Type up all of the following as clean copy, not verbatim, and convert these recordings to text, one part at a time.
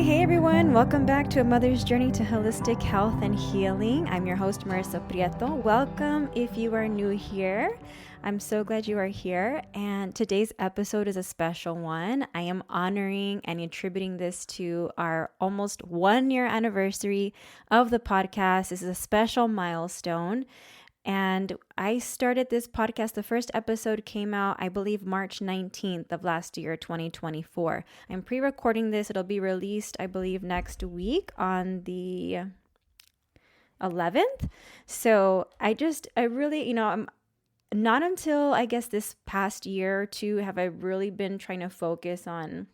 Hey everyone, welcome back to A Mother's Journey to Holistic Health and Healing. I'm your host, Marissa Prieto. Welcome if you are new here. I'm so glad you are here. And today's episode is a special one. I am honoring and attributing this to our almost 1 year anniversary of the podcast. This is a special milestone. And I started this podcast. The first episode came out, I believe, March 19th of last year, 2024. I'm pre-recording this. It'll be released, I believe, next week on the 11th. So I really, I'm not until I guess this past year or two have I really been trying to focus on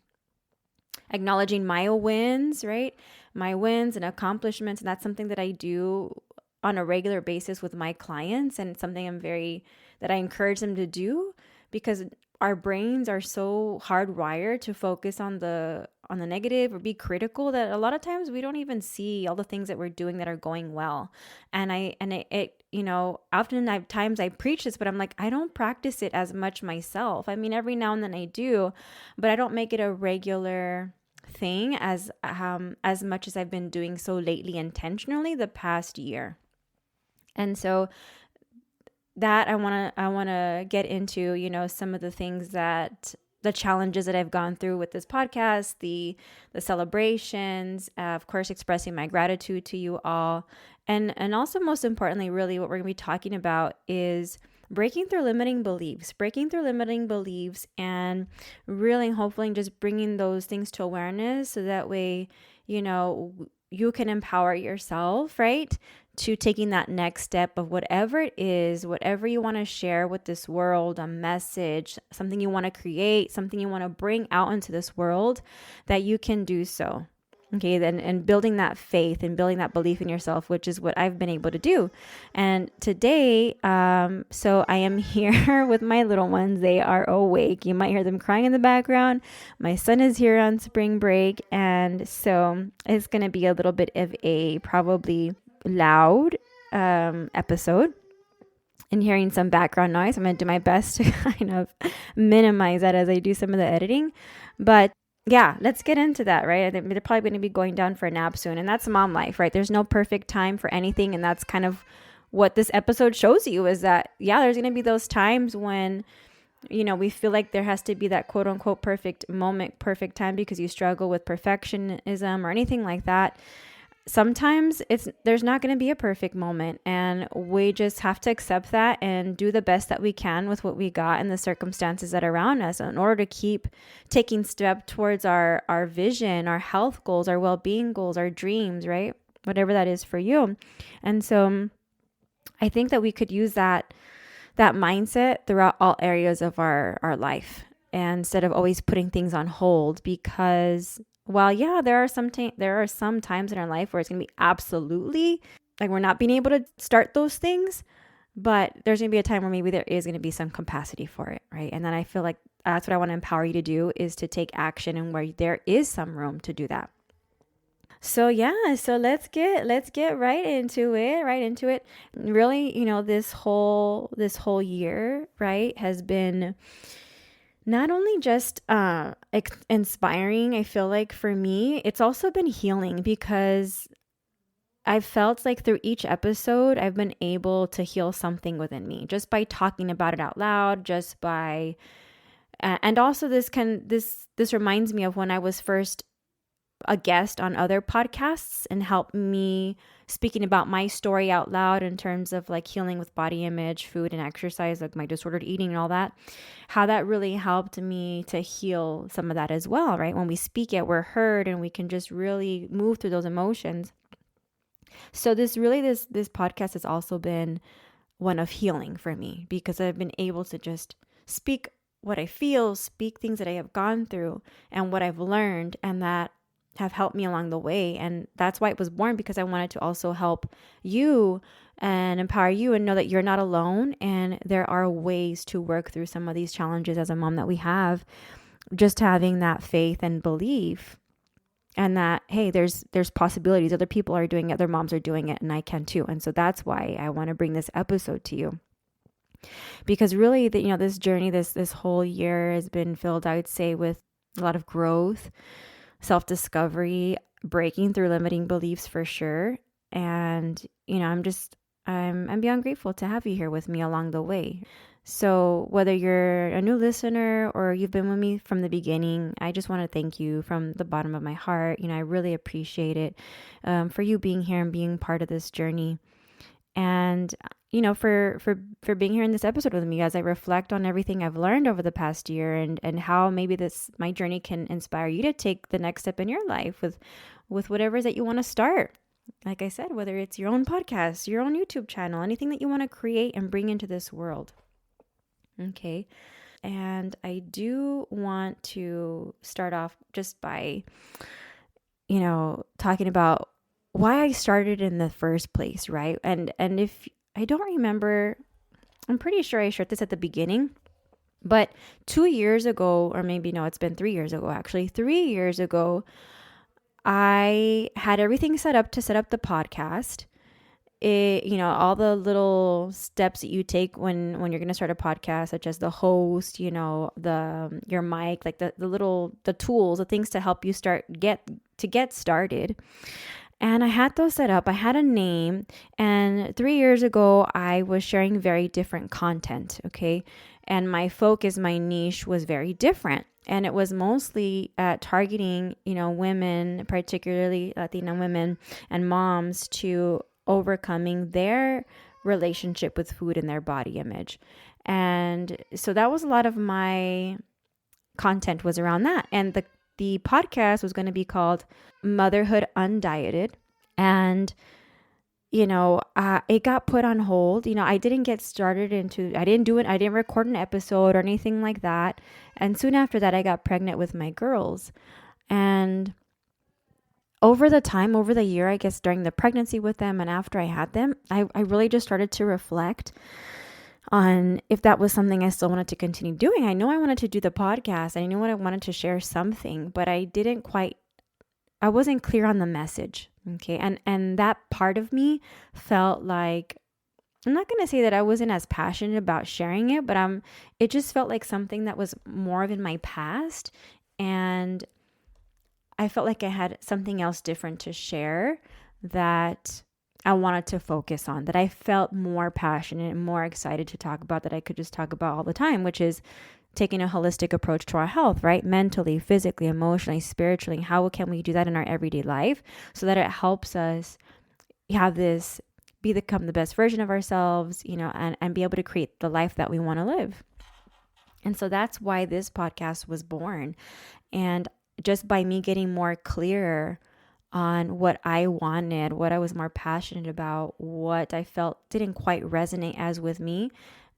acknowledging my wins, right? My wins and accomplishments. And that's something that I do on a regular basis with my clients, and it's something that I encourage them to do, because our brains are so hardwired to focus on the negative or be critical that a lot of times we don't even see all the things that we're doing that are going well. And times I preach this, but I'm like, I don't practice it as much myself. I mean, every now and then I do, but I don't make it a regular thing as much as I've been doing so lately intentionally the past year. And so that I want to get into, some of the things the challenges that I've gone through with this podcast, the celebrations, of course, expressing my gratitude to you all. And also, most importantly, really what we're going to be talking about is breaking through limiting beliefs, and really hopefully just bringing those things to awareness so that way, you can empower yourself, right? To taking that next step of whatever it is, whatever you want to share with this world, a message, something you want to create, something you want to bring out into this world, that you can do so. Okay, then, and building that faith and building that belief in yourself, which is what I've been able to do. And today, so I am here with my little ones. They are awake. You might hear them crying in the background. My son is here on spring break. And so it's going to be a little bit of a probably loud episode and hearing some background noise. I'm going to do my best to kind of minimize that as I do some of the editing. But yeah, let's get into that, right? I think they're probably going to be going down for a nap soon. And that's mom life, right? There's no perfect time for anything. And that's kind of what this episode shows you, is that, yeah, there's going to be those times when, we feel like there has to be that quote unquote perfect moment, perfect time, because you struggle with perfectionism or anything like that. Sometimes there's not going to be a perfect moment, and we just have to accept that and do the best that we can with what we got and the circumstances that are around us in order to keep taking step towards our vision, our health goals, our well-being goals, our dreams, right? Whatever that is for you. And so I think that we could use that mindset throughout all areas of our life, and instead of always putting things on hold, because while, yeah, there are some times in our life where it's going to be absolutely like we're not being able to start those things, but there's going to be a time where maybe there is going to be some capacity for it, right? And then I feel like that's what I want to empower you to do, is to take action and where there is some room to do that. So yeah, so let's get right into it. Really, this whole year, right, has been not only just inspiring. I feel like for me, it's also been healing, because I've felt like through each episode, I've been able to heal something within me just by talking about it out loud, just by, and also this reminds me of when I was first a guest on other podcasts and helped me speaking about my story out loud in terms of like healing with body image, food and exercise, like my disordered eating and all that, how that really helped me to heal some of that as well, right? When we speak it, we're heard, and we can just really move through those emotions. So this podcast has also been one of healing for me, because I've been able to just speak what I feel, speak things that I have gone through and what I've learned, and that have helped me along the way. And that's why it was born, because I wanted to also help you and empower you and know that you're not alone, and there are ways to work through some of these challenges as a mom that we have, just having that faith and belief, and that, hey, there's possibilities. Other people are doing it, other moms are doing it, and I can too. And so that's why I want to bring this episode to you, because really this journey, this whole year has been filled, I would say, with a lot of growth, self-discovery, breaking through limiting beliefs for sure. And, I'm beyond grateful to have you here with me along the way. So whether you're a new listener or you've been with me from the beginning, I just want to thank you from the bottom of my heart. I really appreciate it for you being here and being part of this journey. And for being here in this episode with me as I reflect on everything I've learned over the past year, and how maybe my journey can inspire you to take the next step in your life with whatever it is that you want to start. Like I said, whether it's your own podcast, your own YouTube channel, anything that you want to create and bring into this world. Okay. And I do want to start off just by, talking about why I started in the first place, right? And if I don't remember, I'm pretty sure I shared this at the beginning, but 2 years ago, or maybe no, it's been 3 years ago, actually. 3 years ago, I had everything set up to set up the podcast. All the little steps that you take when you're going to start a podcast, such as the host, your mic, like the tools, the things to help you get started. And I had those set up. I had a name. And 3 years ago, I was sharing very different content. Okay. And my focus, my niche was very different. And it was mostly targeting, women, particularly Latina women and moms, to overcoming their relationship with food and their body image. And so that was a lot of my content was around that. And the podcast was going to be called Motherhood Undieted. And, it got put on hold. I didn't get started I didn't record an episode or anything like that. And soon after that, I got pregnant with my girls. And over the year, I guess during the pregnancy with them and after I had them, I really just started to reflect on if that was something I still wanted to continue doing. I know I wanted to do the podcast. I knew I wanted to share something, but I wasn't clear on the message. Okay. And that part of me felt like, I'm not going to say that I wasn't as passionate about sharing it, but it just felt like something that was more of in my past. And I felt like I had something else different to share that I wanted to focus on, that I felt more passionate and more excited to talk about, that I could just talk about all the time, which is taking a holistic approach to our health, right? Mentally, physically, emotionally, spiritually. How can we do that in our everyday life so that it helps us become the best version of ourselves, and be able to create the life that we want to live. And so that's why this podcast was born. And just by me getting more clear on what I wanted, what I was more passionate about, what I felt didn't quite resonate as with me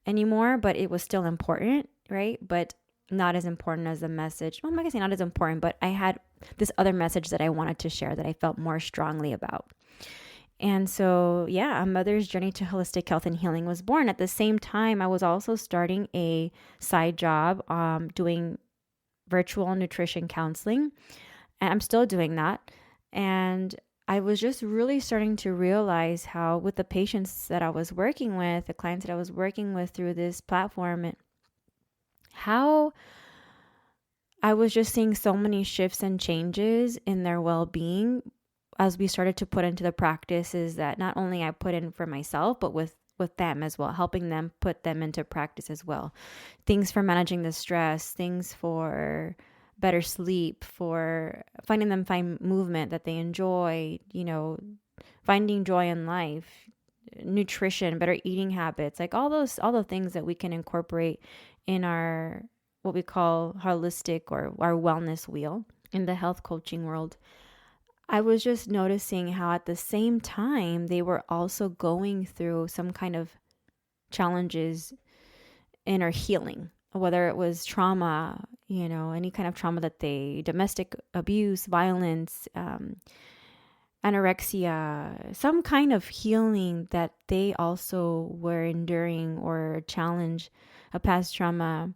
anymore, but it was still important, right? But not as important as the message. Well, I'm not gonna say not as important, but I had this other message that I wanted to share that I felt more strongly about. And so, A Mother's Journey to Holistic Health and Healing was born. At the same time, I was also starting a side job doing virtual nutrition counseling. And I'm still doing that. And I was just really starting to realize how, with the patients that I was working with, the clients that I was working with through this platform, how I was just seeing so many shifts and changes in their well-being as we started to put into the practices that not only I put in for myself, but with them as well, helping them put them into practice as well. Things for managing the stress, things for better sleep, for finding them find movement that they enjoy, finding joy in life, nutrition, better eating habits, like all the things that we can incorporate in our, what we call holistic or our wellness wheel in the health coaching world. I was just noticing how at the same time they were also going through some kind of challenges in our healing, whether it was trauma, any kind of trauma domestic abuse, violence, anorexia, some kind of healing that they also were enduring, or a challenge, a past trauma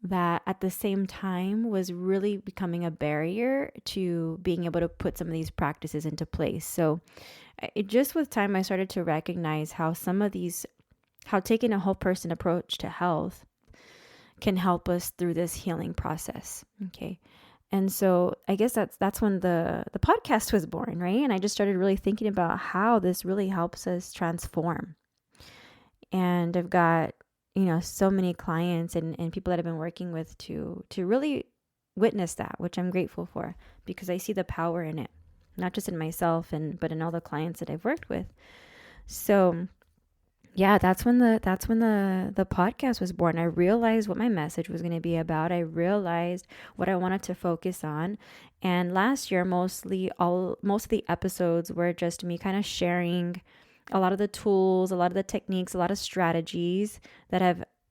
that at the same time was really becoming a barrier to being able to put some of these practices into place. So just with time, I started to recognize how taking a whole person approach to health can help us through this healing process. Okay. And so I guess that's when the podcast was born, right? And I just started really thinking about how this really helps us transform. And I've got, so many clients and people that I've been working with to really witness that, which I'm grateful for, because I see the power in it, not just in myself but in all the clients that I've worked with. So yeah, that's when the podcast was born. I realized what my message was going to be about. I realized what I wanted to focus on. And last year, most of the episodes were just me kind of sharing a lot of the tools, a lot of the techniques, a lot of strategies that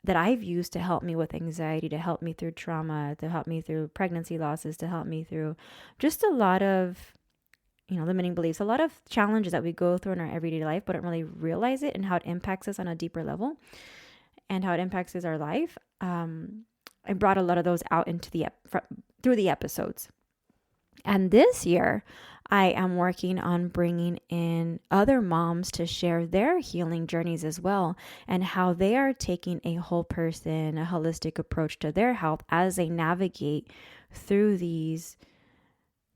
I've used to help me with anxiety, to help me through trauma, to help me through pregnancy losses, to help me through just a lot of limiting beliefs, a lot of challenges that we go through in our everyday life, but don't really realize it and how it impacts us on a deeper level and how it impacts our life. I brought a lot of those out into through the episodes. And this year, I am working on bringing in other moms to share their healing journeys as well, and how they are taking a whole person, a holistic approach to their health as they navigate through these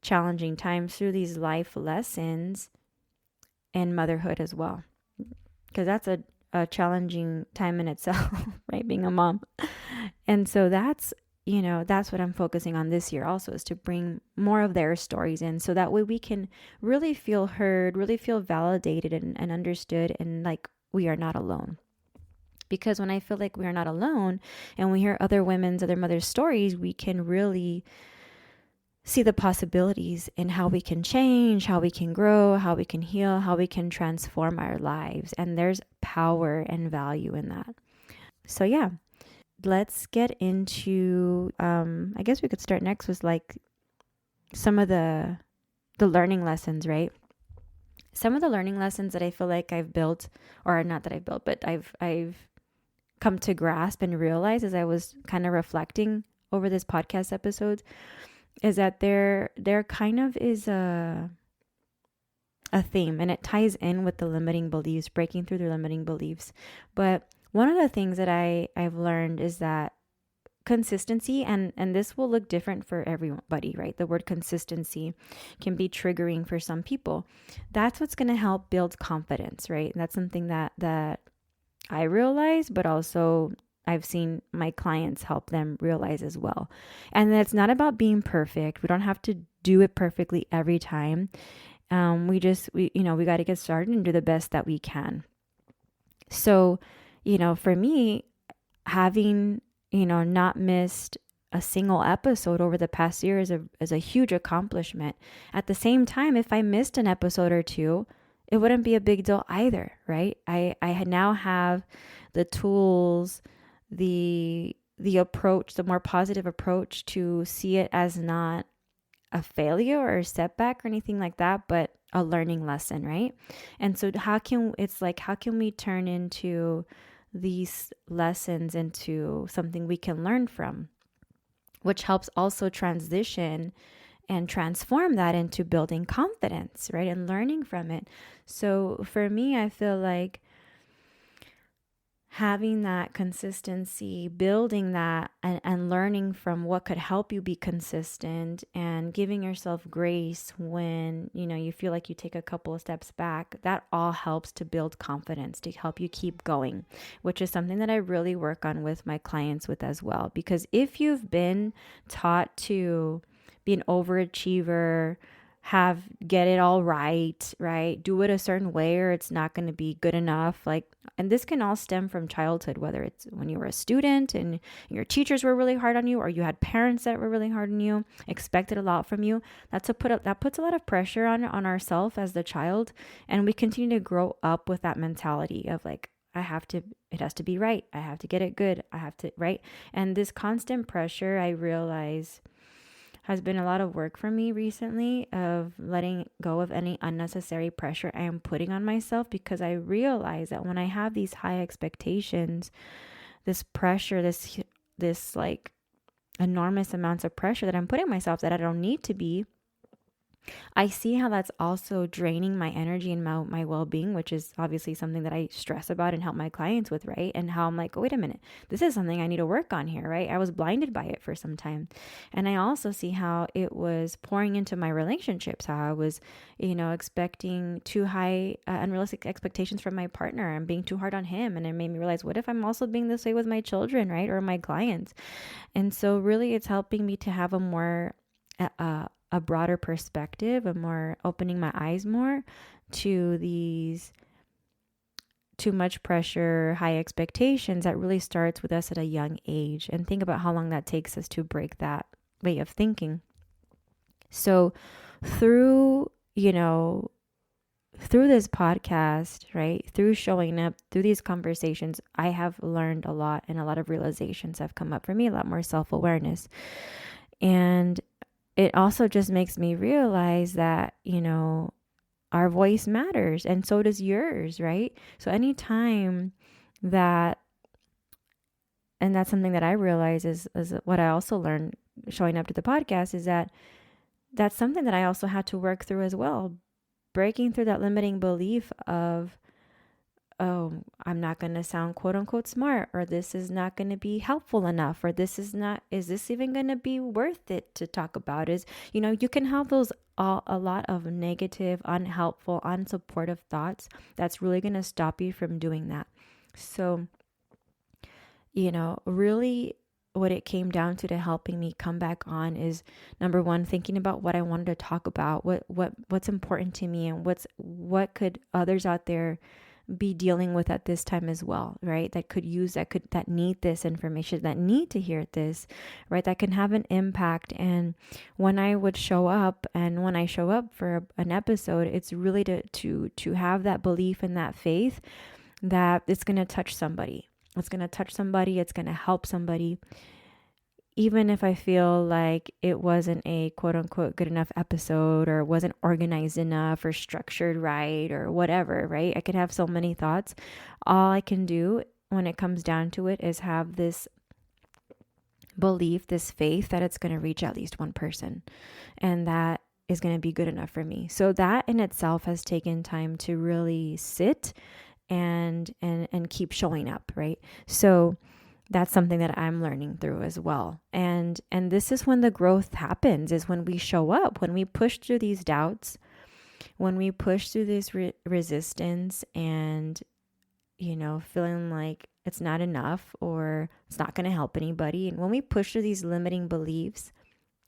challenging times, through these life lessons and motherhood as well. Because that's a challenging time in itself, right? Being a mom. And so that's what I'm focusing on this year also, is to bring more of their stories in, so that way we can really feel heard, really feel validated and understood, and like we are not alone. Because when I feel like we are not alone and we hear other mothers' stories, we can really see the possibilities in how we can change, how we can grow, how we can heal, how we can transform our lives. And there's power and value in that. So yeah, let's get into, I guess we could start next with like some of the learning lessons, right? Some of the learning lessons that I feel like I've built, or not that I've built, but I've come to grasp and realize as I was kind of reflecting over this podcast episode, is that there kind of is a theme, and it ties in with the limiting beliefs, breaking through the limiting beliefs. But one of the things that I've learned is that consistency, and this will look different for everybody, right? The word consistency can be triggering for some people. That's what's going to help build confidence, right? And that's something that I realize, but also I've seen my clients help them realize as well. And it's not about being perfect. We don't have to do it perfectly every time. We got to get started and do the best that we can. So, for me, having, not missed a single episode over the past year is a huge accomplishment. At the same time, if I missed an episode or two, it wouldn't be a big deal either, right? I now have the tools, the approach, the more positive approach, to see it as not a failure or a setback or anything like that, but a learning lesson, right? And so how can we turn into these lessons into something we can learn from, which helps also transition and transform that into building confidence, right? And learning from it. So for me, I feel like having that consistency, building that, and learning from what could help you be consistent, and giving yourself grace when, you feel like you take a couple of steps back, that all helps to build confidence, to help you keep going, which is something that I really work on with my clients with as well. Because if you've been taught to be an overachiever, get it all right, do it a certain way or it's not going to be good enough. And this can all stem from childhood, whether it's when you were a student and your teachers were really hard on you, or you had parents that were really hard on you, expected a lot from you. That puts a lot of pressure on ourselves as the child. And we continue to grow up with that mentality of like, it has to be right. I have to get it good. Right. And this constant pressure, I realize, has been a lot of work for me recently, of letting go of any unnecessary pressure I am putting on myself, because I realize that when I have these high expectations, this pressure, this like enormous amounts of pressure that I'm putting myself that I don't need to be, I see how that's also draining my energy and my well-being, which is obviously something that I stress about and help my clients with, right? And how I'm like, oh, wait a minute, this is something I need to work on here, right? I was blinded by it for some time. And I also see how it was pouring into my relationships, how I was, expecting too high, unrealistic expectations from my partner and being too hard on him. And it made me realize, what if I'm also being this way with my children, right? Or my clients? And so really it's helping me to have a more, a broader perspective, a more opening my eyes more to these too much pressure, high expectations that really starts with us at a young age. And think about how long that takes us to break that way of thinking. So through, through this podcast, right, through showing up, through these conversations, I have learned a lot, and a lot of realizations have come up for me, a lot more self-awareness. And it also just makes me realize that, our voice matters, and so does yours, right? So anytime that, and that's something that I realize is what I also learned showing up to the podcast, is that that's something that I also had to work through as well. Breaking through that limiting belief of, oh, I'm not going to sound quote unquote smart, or this is not going to be helpful enough, or is this even going to be worth it to talk about? You can have those, a lot of negative, unhelpful, unsupportive thoughts that's really going to stop you from doing that. So, really what it came down to helping me come back on is, number one, thinking about what I wanted to talk about, what's important to me, and what could others out there be dealing with at this time as well, right? That need this information, that need to hear this, right? That can have an impact. And when I would show up, and when I show up for an episode, it's really to have that belief and that faith that it's going to touch somebody. It's going to touch somebody. It's going to help somebody. Even if I feel like it wasn't a quote unquote good enough episode, or wasn't organized enough, or structured right, or whatever, right? I could have so many thoughts. All I can do when it comes down to it is have this belief, this faith that it's going to reach at least one person, and that is going to be good enough for me. So that in itself has taken time to really sit and keep showing up, right? So that's something that I'm learning through as well. And this is when the growth happens, is when we show up, when we push through these doubts, when we push through this resistance, and, feeling like it's not enough, or it's not going to help anybody. And when we push through these limiting beliefs,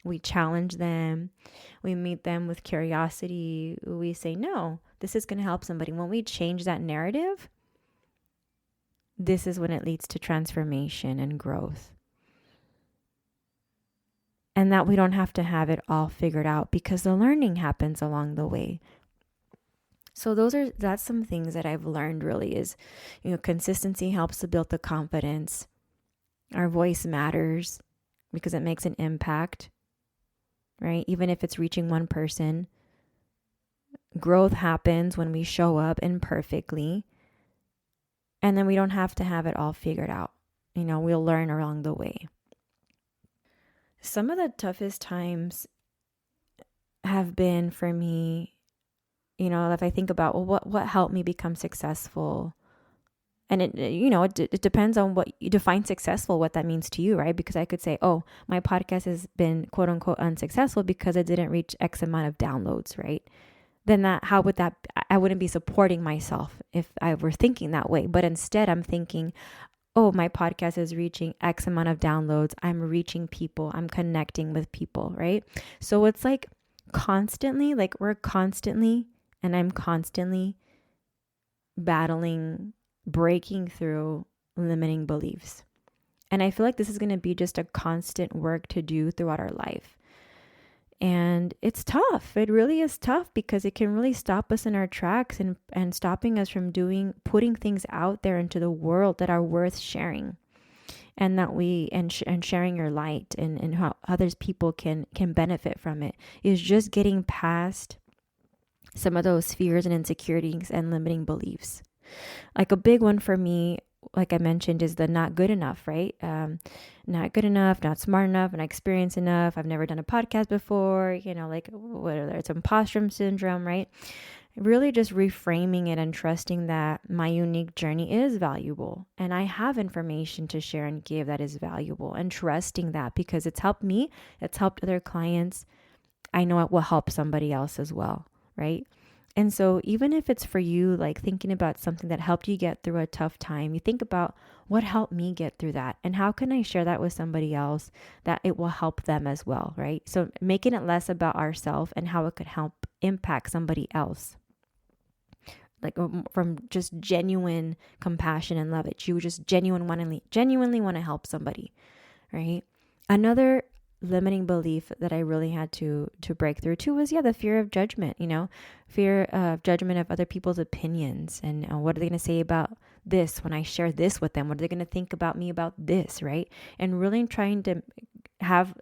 we challenge them, we meet them with curiosity, we say, no, this is going to help somebody. When we change that narrative, this is when it leads to transformation and growth. And that we don't have to have it all figured out, because the learning happens along the way. So that's some things that I've learned really is, consistency helps to build the confidence. Our voice matters because it makes an impact, right? Even if it's reaching one person. Growth happens when we show up imperfectly. And then we don't have to have it all figured out. We'll learn along the way. Some of the toughest times have been for me, if I think about, well, what helped me become successful? And it depends on what you define successful, what that means to you, right? Because I could say, oh, my podcast has been quote unquote unsuccessful because it didn't reach X amount of downloads, right? Then I wouldn't be supporting myself if I were thinking that way. But instead I'm thinking, oh, my podcast is reaching X amount of downloads. I'm reaching people. I'm connecting with people, right? So it's like constantly, and I'm constantly battling, breaking through limiting beliefs. And I feel like this is going to be just a constant work to do throughout our life. And it's tough. It really is tough, because it can really stop us in our tracks, and stopping us from putting things out there into the world that are worth sharing, and that and sharing your light, and how others people can benefit from it, is just getting past some of those fears and insecurities and limiting beliefs. Like a big one for me like I mentioned, is the not good enough, right? Not good enough, not smart enough, not experienced enough. I've never done a podcast before, like whether it's imposter syndrome, right? Really just reframing it and trusting that my unique journey is valuable and I have information to share and give that is valuable, and trusting that because it's helped me, it's helped other clients. I know it will help somebody else as well, right? And so even if it's for you, like thinking about something that helped you get through a tough time, you think about what helped me get through that and how can I share that with somebody else that it will help them as well, right? So making it less about ourselves and how it could help impact somebody else. Like from just genuine compassion and love, that you just genuinely want to help somebody, right? Another limiting belief that I really had to break through too was the fear of judgment, fear of judgment of other people's opinions, and what are they going to say about this when I share this with them? What are they going to think about me about this, right? And really trying to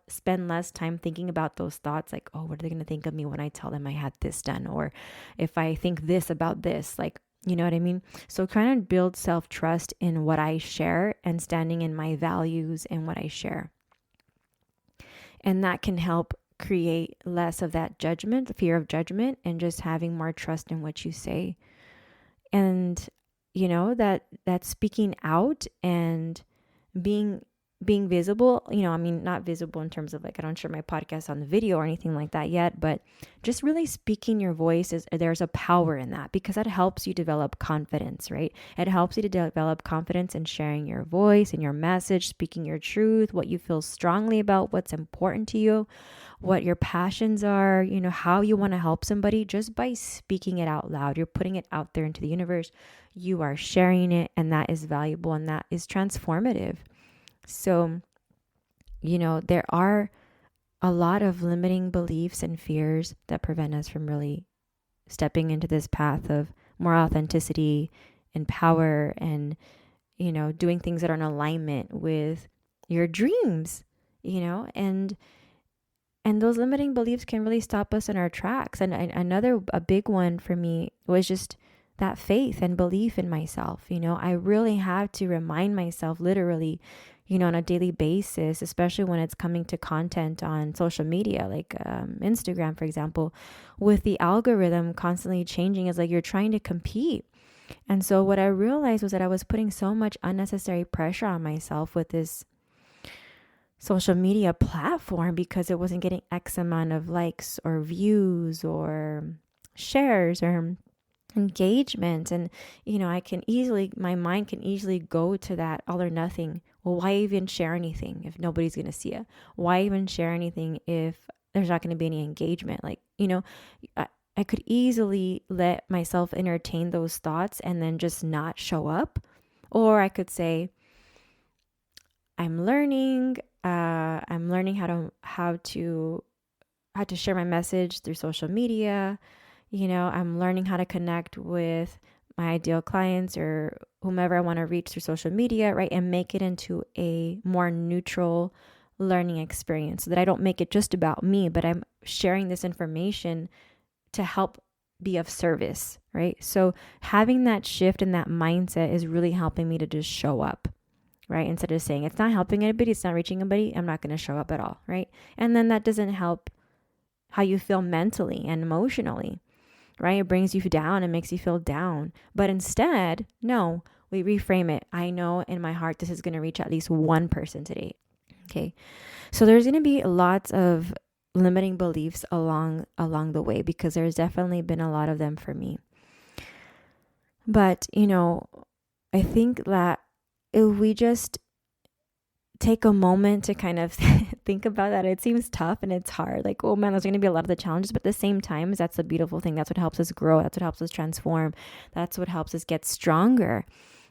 spend less time thinking about those thoughts, like, oh, what are they going to think of me when I tell them I had this done, or if I think this about this, like, you know what I mean? So trying to build self-trust in what I share and standing in my values and what I share. And that can help create less of that judgment, the fear of judgment, and just having more trust in what you say. And, that speaking out and being visible, not visible in terms of like, I don't share my podcast on the video or anything like that yet, but just really speaking your voice there's a power in that, because that helps you develop confidence, right? It helps you to develop confidence in sharing your voice and your message, speaking your truth, what you feel strongly about, what's important to you, what your passions are, how you want to help somebody. Just by speaking it out loud, you're putting it out there into the universe. You are sharing it, and that is valuable and that is transformative. So, there are a lot of limiting beliefs and fears that prevent us from really stepping into this path of more authenticity and power and, doing things that are in alignment with your dreams, and those limiting beliefs can really stop us in our tracks. And a big one for me was just that faith and belief in myself. I really have to remind myself literally, on a daily basis, especially when it's coming to content on social media, like Instagram, for example, with the algorithm constantly changing. It's like you're trying to compete. And so what I realized was that I was putting so much unnecessary pressure on myself with this social media platform because it wasn't getting X amount of likes or views or shares or engagement. And my mind can easily go to that all or nothing. Well, why even share anything if nobody's going to see it? Why even share anything if there's not going to be any engagement? Like, I could easily let myself entertain those thoughts and then just not show up. Or I could say, I'm learning how to share my message through social media. I'm learning how to connect with my ideal clients or whomever I want to reach through social media, right? And make it into a more neutral learning experience, so that I don't make it just about me, but I'm sharing this information to help be of service, right? So having that shift and that mindset is really helping me to just show up, right? Instead of saying it's not helping anybody, it's not reaching anybody, I'm not going to show up at all, right? And then that doesn't help how you feel mentally and emotionally, right? It brings you down and makes you feel down. But instead, no, we reframe it. I know in my heart this is going to reach at least one person today. Okay. So there's going to be lots of limiting beliefs along the way, because there's definitely been a lot of them for me. But, I think that if we just take a moment to kind of think about that, it seems tough and it's hard. Like, oh man, there's going to be a lot of the challenges, but at the same time, that's the beautiful thing. That's what helps us grow. That's what helps us transform. That's what helps us get stronger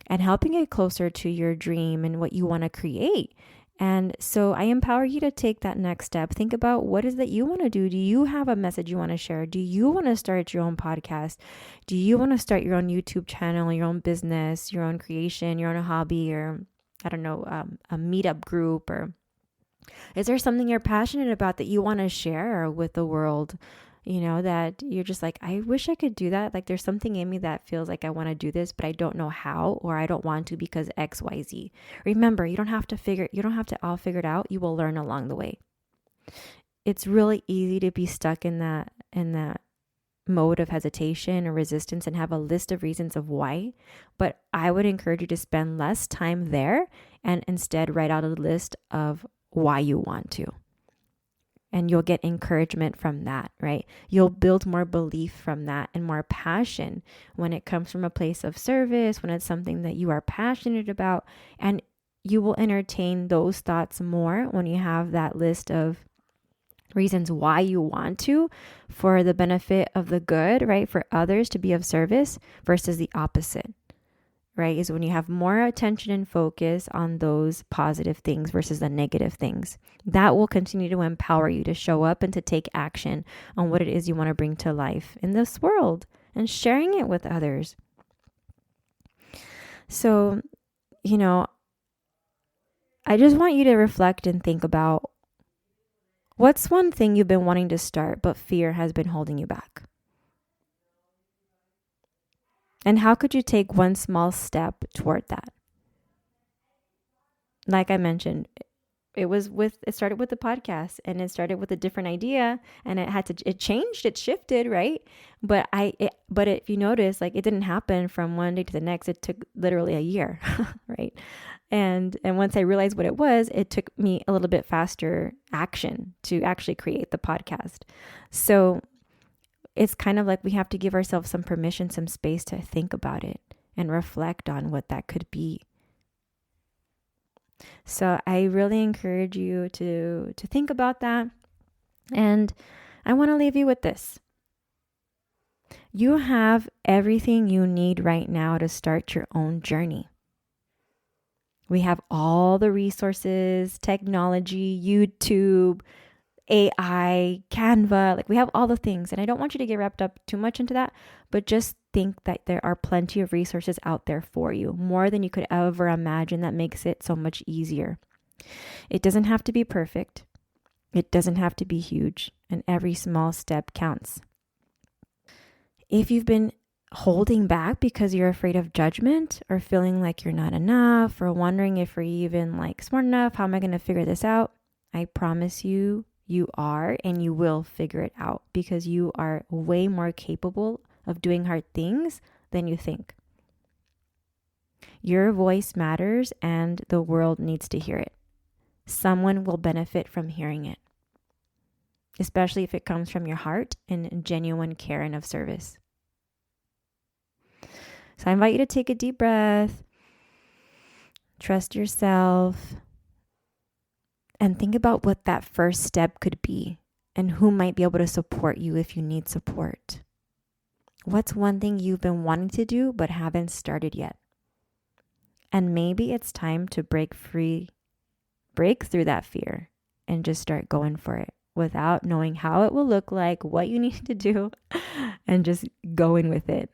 and helping get closer to your dream and what you want to create. And so I empower you to take that next step. Think about what is that you want to do. Do you have a message you want to share? Do you want to start your own podcast? Do you want to start your own YouTube channel, your own business, your own creation, your own hobby, or I don't know, a meetup group? Or is there something you're passionate about that you want to share with the world? that you're just like, I wish I could do that. Like there's something in me that feels like I want to do this, but I don't know how, or I don't want to because XYZ. Remember, you don't have to all figure it out. You will learn along the way. It's really easy to be stuck in that mode of hesitation or resistance and have a list of reasons of why. But I would encourage you to spend less time there and instead write out a list of why you want to. And you'll get encouragement from that, right? You'll build more belief from that and more passion when it comes from a place of service, when it's something that you are passionate about. And you will entertain those thoughts more when you have that list of reasons why you want to, for the benefit of the good, right? For others to be of service, versus the opposite, right? Is when you have more attention and focus on those positive things versus the negative things. That will continue to empower you to show up and to take action on what it is you want to bring to life in this world and sharing it with others. So, I just want you to reflect and think about, what's one thing you've been wanting to start, but fear has been holding you back? And how could you take one small step toward that? Like I mentioned, it started with the podcast, and it started with a different idea, and it changed, it shifted, right? But if you notice, like, it didn't happen from one day to the next. It took literally a year, right? And once I realized what it was, it took me a little bit faster action to actually create the podcast. So it's kind of like we have to give ourselves some permission, some space to think about it and reflect on what that could be. So I really encourage you to think about that. And I want to leave you with this. You have everything you need right now to start your own journey. We have all the resources, technology, YouTube, AI, Canva, like we have all the things. And I don't want you to get wrapped up too much into that, but just think that there are plenty of resources out there for you, more than you could ever imagine. That makes it so much easier. It doesn't have to be perfect. It doesn't have to be huge, and every small step counts. If you've been holding back because you're afraid of judgment, or feeling like you're not enough, or wondering if you're even like smart enough, how am I going to figure this out? I promise you, you are, and you will figure it out, because you are way more capable of doing hard things than you think. Your voice matters, and the world needs to hear it. Someone will benefit from hearing it, especially if it comes from your heart and genuine care and of service. So I invite you to take a deep breath, trust yourself, and think about what that first step could be and who might be able to support you if you need support. What's one thing you've been wanting to do but haven't started yet? And maybe it's time to break through that fear and just start going for it without knowing how it will look like, what you need to do, and just going with it.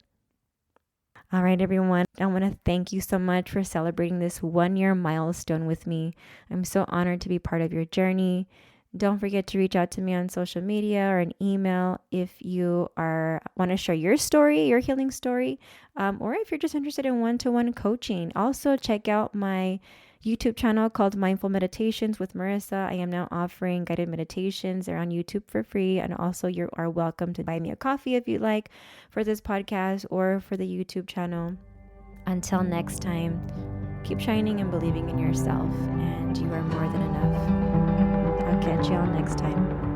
All right, everyone, I want to thank you so much for celebrating this 1-year milestone with me. I'm so honored to be part of your journey. Don't forget to reach out to me on social media or an email if you want to share your story, your healing story, or if you're just interested in one-to-one coaching. Also, check out my YouTube channel called Mindful Meditations with Marissa. I am now offering guided meditations. They're on YouTube for free. And also, you are welcome to buy me a coffee if you'd like for this podcast or for the YouTube channel. Until next time, keep shining and believing in yourself, and you are more than enough. I'll catch y'all next time.